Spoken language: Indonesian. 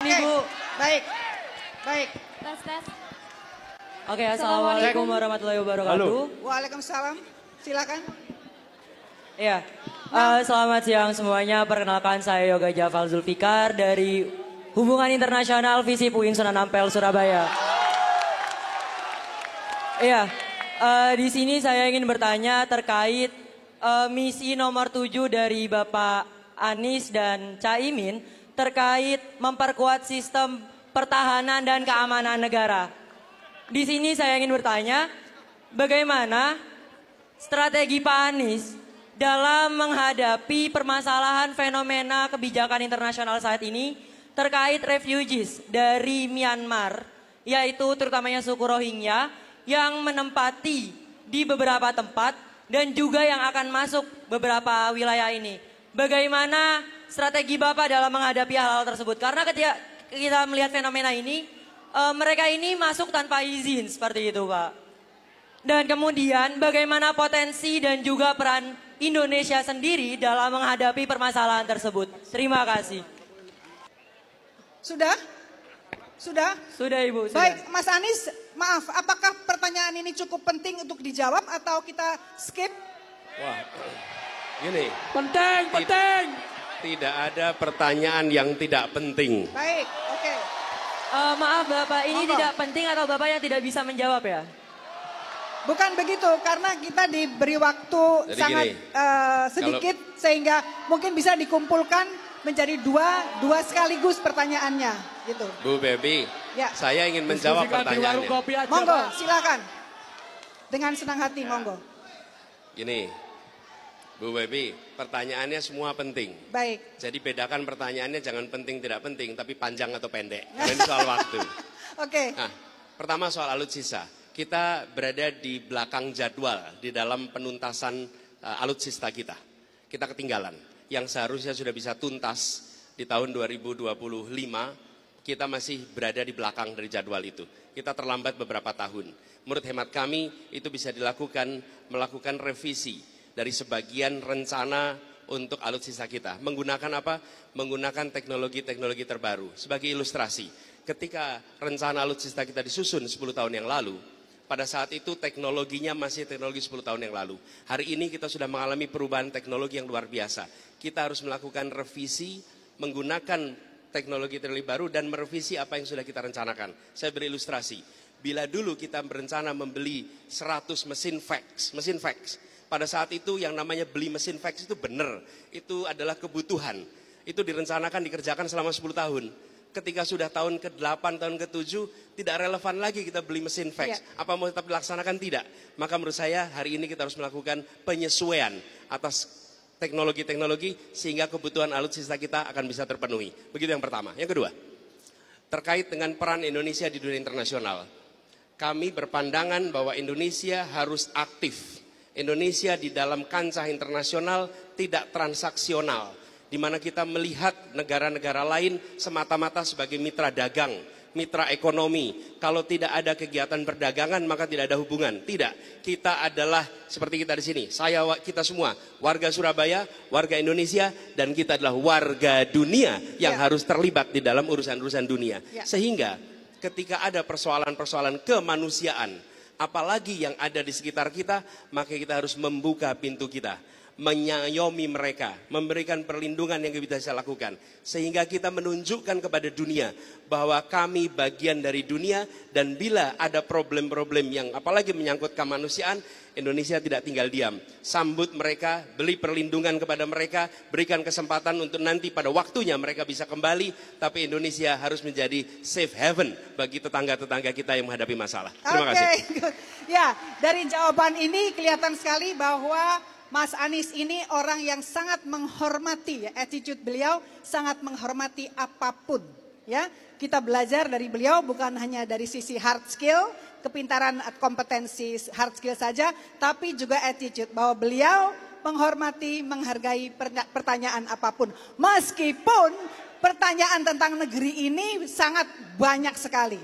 Ibu. Baik, baik. Tes. Oke, assalamualaikum warahmatullahi wabarakatuh. Waalaikumsalam. Silakan. Iya, selamat siang semuanya. Perkenalkan saya Yoga Jafal Zulfikar dari Hubungan Internasional Visip UIN Sunan Ampel, Surabaya. Iya, di sini saya ingin bertanya terkait misi nomor 7 dari Bapak Anies dan Caimin terkait memperkuat sistem pertahanan dan keamanan negara. Di sini saya ingin bertanya, bagaimana strategi Pak Anies dalam menghadapi permasalahan fenomena kebijakan internasional saat ini terkait refugees dari Myanmar, yaitu terutamanya suku Rohingya yang menempati di beberapa tempat dan juga yang akan masuk beberapa wilayah ini. Bagaimana strategi Bapak dalam menghadapi hal-hal tersebut? Karena ketika kita melihat fenomena ini, mereka ini masuk tanpa izin seperti itu, Pak. Dan kemudian bagaimana potensi dan juga peran Indonesia sendiri dalam menghadapi permasalahan tersebut? Terima kasih. Sudah? Sudah? Sudah, Ibu. Sudah. Baik, Mas Anies, maaf, apakah pertanyaan ini cukup penting untuk dijawab atau kita skip? Wah, gini. Penting. Tidak ada pertanyaan yang tidak penting. Baik, oke. Maaf Bapak, ini Monggo. tidak penting atau Bapak yang tidak bisa menjawab ya? Bukan begitu, karena kita diberi waktu Jadi sangat gini, sedikit sehingga mungkin bisa dikumpulkan menjadi dua sekaligus pertanyaannya, gitu. Bu Bebi, Ya. saya ingin menjawab pertanyaannya. Monggo, silakan. Dengan senang hati, monggo. Gini, Bu Bebi, pertanyaannya semua penting. Baik. Jadi bedakan pertanyaannya jangan penting tidak penting, tapi panjang atau pendek. Karena ini soal waktu. Oke. Nah, pertama soal alutsista. Kita berada di belakang jadwal di dalam penuntasan alutsista kita. Kita ketinggalan. Yang seharusnya sudah bisa tuntas di tahun 2025, kita masih berada di belakang dari jadwal itu. Kita terlambat beberapa tahun. Menurut hemat kami, itu bisa melakukan revisi dari sebagian rencana untuk alutsista kita. Menggunakan apa? Menggunakan teknologi-teknologi terbaru. Sebagai ilustrasi, ketika rencana alutsista kita disusun 10 tahun yang lalu, pada saat itu teknologinya masih teknologi 10 tahun yang lalu. Hari ini kita sudah mengalami perubahan teknologi yang luar biasa. Kita harus melakukan revisi, menggunakan teknologi-teknologi baru dan merevisi apa yang sudah kita rencanakan. Saya beri ilustrasi. Bila dulu kita berencana membeli 100 mesin fax, pada saat itu yang namanya beli mesin fax itu benar, itu adalah kebutuhan. Itu direncanakan, dikerjakan selama 10 tahun. Ketika sudah tahun ke-8, tahun ke-7, tidak relevan lagi kita beli mesin fax. Ya. Apa mau tetap dilaksanakan? Tidak. Maka menurut saya hari ini kita harus melakukan penyesuaian atas teknologi-teknologi sehingga kebutuhan alutsista kita akan bisa terpenuhi. Begitu yang pertama. Yang kedua, terkait dengan peran Indonesia di dunia internasional. Kami berpandangan bahwa Indonesia harus aktif. Indonesia di dalam kancah internasional tidak transaksional, di mana kita melihat negara-negara lain semata-mata sebagai mitra dagang, mitra ekonomi. Kalau tidak ada kegiatan perdagangan maka tidak ada hubungan. Tidak, kita adalah seperti kita di sini. Kita semua warga Surabaya, warga Indonesia, dan kita adalah warga dunia yang harus terlibat di dalam urusan-urusan dunia. Sehingga ketika ada persoalan-persoalan kemanusiaan, apalagi yang ada di sekitar kita, maka kita harus membuka pintu kita, menyayomi mereka, memberikan perlindungan yang kita bisa lakukan. Sehingga kita menunjukkan kepada dunia bahwa kami bagian dari dunia, dan bila ada problem-problem yang apalagi menyangkut kemanusiaan, Indonesia tidak tinggal diam. Sambut mereka, beri perlindungan kepada mereka, berikan kesempatan untuk nanti pada waktunya mereka bisa kembali. Tapi Indonesia harus menjadi safe haven bagi tetangga-tetangga kita yang menghadapi masalah. Terima kasih. Ya, dari jawaban ini kelihatan sekali bahwa Mas Anies ini orang yang sangat menghormati, ya, attitude beliau sangat menghormati apapun. Ya, kita belajar dari beliau bukan hanya dari sisi hard skill, kepintaran, kompetensi hard skill saja, tapi juga attitude bahwa beliau menghormati, menghargai pertanyaan apapun. Meskipun pertanyaan tentang negeri ini sangat banyak sekali.